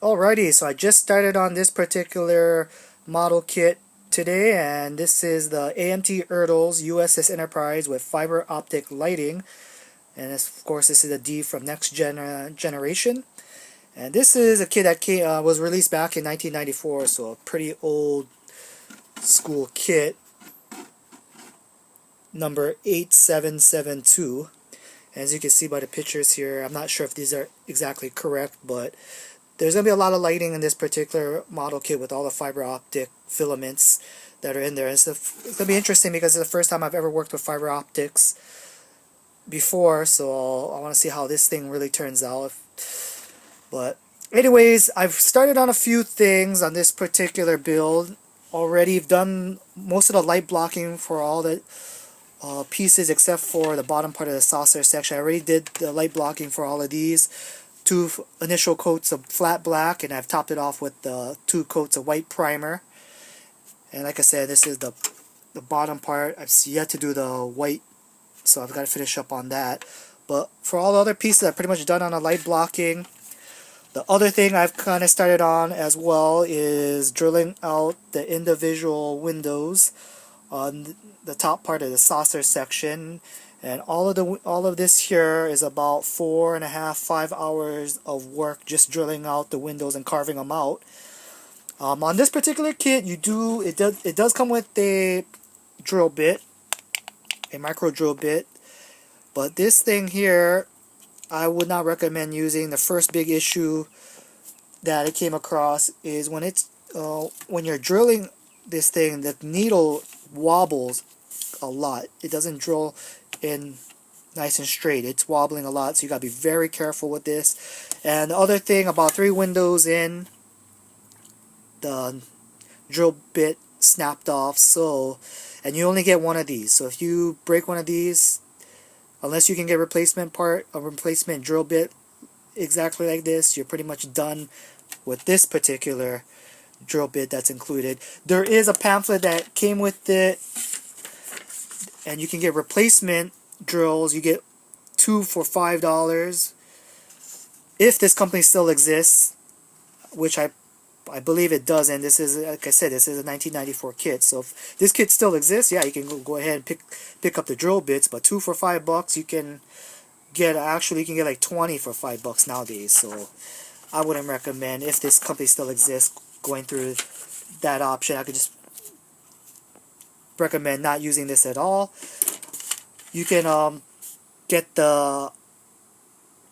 Alrighty, so I just started on this particular model kit today, and this is the AMT ERTL's USS Enterprise with fiber optic lighting, and of course this is a D from next generation. And this is a kit that was released back in 1994, so a pretty old school kit, number 8772. As you can see by the pictures here, I'm not sure if these are exactly correct, but there's going to be a lot of lighting in this particular model kit with all the fiber optic filaments that are in there. It's going to be interesting because it's the first time I've ever worked with fiber optics before, so I want to see how this thing really turns out. But anyways, I've started on a few things on this particular build already. I've done most of the light blocking for all the pieces except for the bottom part of the saucer section. I already did the light blocking for all of these. Two initial coats of flat black, and I've topped it off with two coats of white primer. And like I said, this is the bottom part. I've yet to do the white, so I've got to finish up on that. But for all the other pieces, I've pretty much done on the light blocking. The other thing I've kind of started on as well is drilling out the individual windows on the top part of the saucer section. And all of this here is about 4.5–5 hours of work just drilling out the windows and carving them out. On this particular kit, it does come with a drill bit, a micro drill bit, but this thing here I would not recommend using. The first big issue that I came across is when you're drilling this thing, the needle wobbles a lot. It doesn't drill in nice and straight. It's wobbling a lot, so you gotta be very careful with this. And the other thing, about 3 windows in, the drill bit snapped off, and you only get one of these. So if you break one of these, unless you can get a replacement drill bit exactly like this, you're pretty much done with this particular drill bit that's included. There is a pamphlet that came with it, and you can get replacement drills. You get 2 for $5 if this company still exists, which I believe it does. And this is, like I said, this is a 1994 kit, so if this kit still exists, yeah, you can go ahead and pick up the drill bits. But 2 for $5, you can get like 20 for $5 nowadays. So I wouldn't recommend, if this company still exists, going through that option. I could just recommend not using this at all. You can get the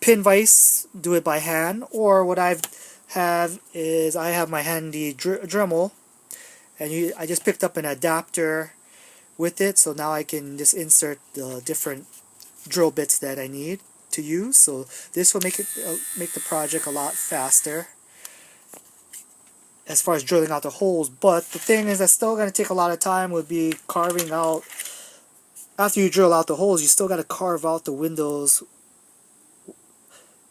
pin vise, do it by hand, or what I have my handy Dremel, and I just picked up an adapter with it, so now I can just insert the different drill bits that I need to use. So this will make the project a lot faster as far as drilling out the holes. But the thing is, that's still going to take a lot of time, would be carving out. After you drill out the holes, you still got to carve out the windows,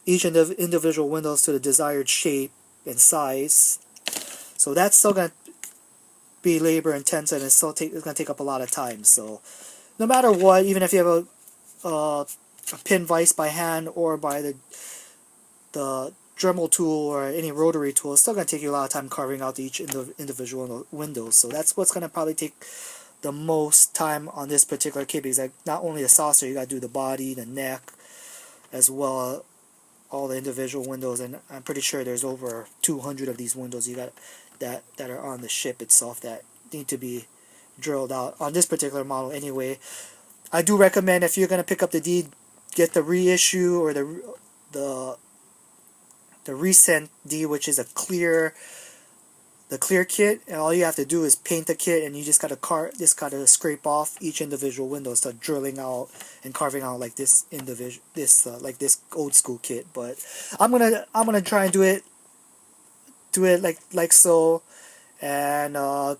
each individual windows, to the desired shape and size. So that's still going to be labor intensive, and it's going to take up a lot of time. So no matter what, even if you have a pin vise by hand or by the Dremel tool or any rotary tool, it's still going to take you a lot of time carving out each individual windows. So that's what's going to probably take the most time on this particular kit, because not only the saucer, you got to do the body, the neck, as well, all the individual windows. And I'm pretty sure there's over 200 of these windows that are on the ship itself that need to be drilled out on this particular model. Anyway, I do recommend, if you're going to pick up the D, get the reissue or the recent D, which is the clear kit, and all you have to do is paint the kit, and you just gotta scrape off each individual window, start drilling out and carving out like this like this old school kit. But I'm gonna try and do it like so, and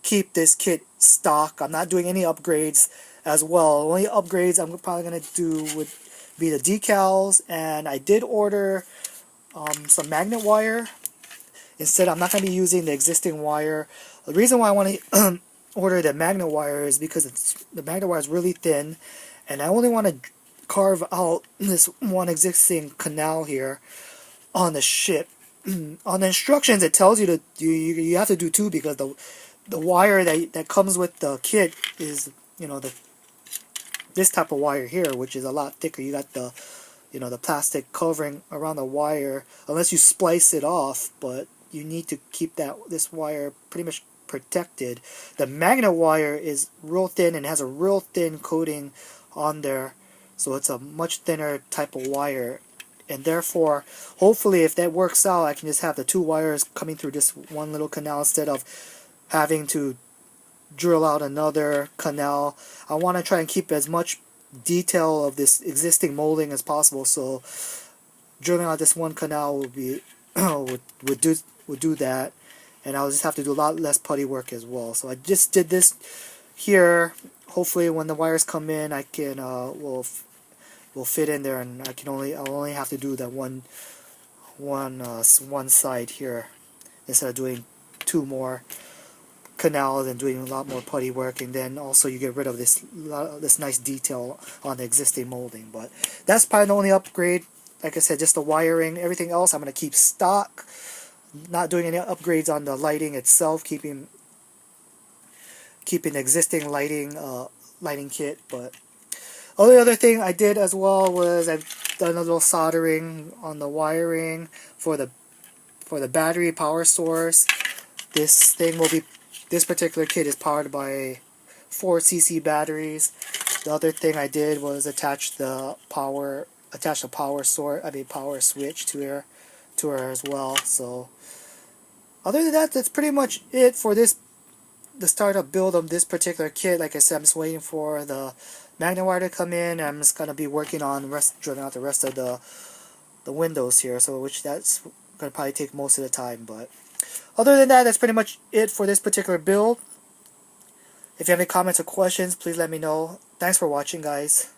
keep this kit stock. I'm not doing any upgrades as well. Only upgrades I'm probably gonna do would be the decals, and I did order some magnet wire. Instead, I'm not going to be using the existing wire. The reason why I want to order the magnet wire is because the magnet wire is really thin, and I only want to carve out this one existing canal here on the ship. on the instructions it tells you to you have to do two, because the wire that comes with the kit is, you know, this type of wire here, which is a lot thicker. You got the, you know, the plastic covering around the wire, unless you splice it off, but you need to keep this wire pretty much protected. The magnet wire is real thin and has a real thin coating on there, so it's a much thinner type of wire, and therefore hopefully if that works out, I can just have the two wires coming through this one little canal instead of having to drill out another canal. I want to try and keep as much detail of this existing molding as possible, so drilling out this one canal would be would do that, and I'll just have to do a lot less putty work as well. So I just did this here. Hopefully when the wires come in, I can will fit in there, and I'll only have to do that one side here instead of doing two more canals and doing a lot more putty work. And then also you get rid of this nice detail on the existing molding. But that's probably the only upgrade. Like I said, just the wiring. Everything else I'm going to keep stock. Not doing any upgrades on the lighting itself, keeping the existing lighting kit. But only other thing I did as well was I've done a little soldering on the wiring for the battery power source. This particular kit is powered by 4cc batteries. The other thing I did was attach the power switch to her as well. So other than that, that's pretty much it for the startup build of this particular kit. Like I said, I'm just waiting for the magnet wire to come in. I'm just gonna be working on drilling out the rest of the windows here, so that's gonna probably take most of the time. But other than that, that's pretty much it for this particular build. If you have any comments or questions, please let me know. Thanks for watching, guys.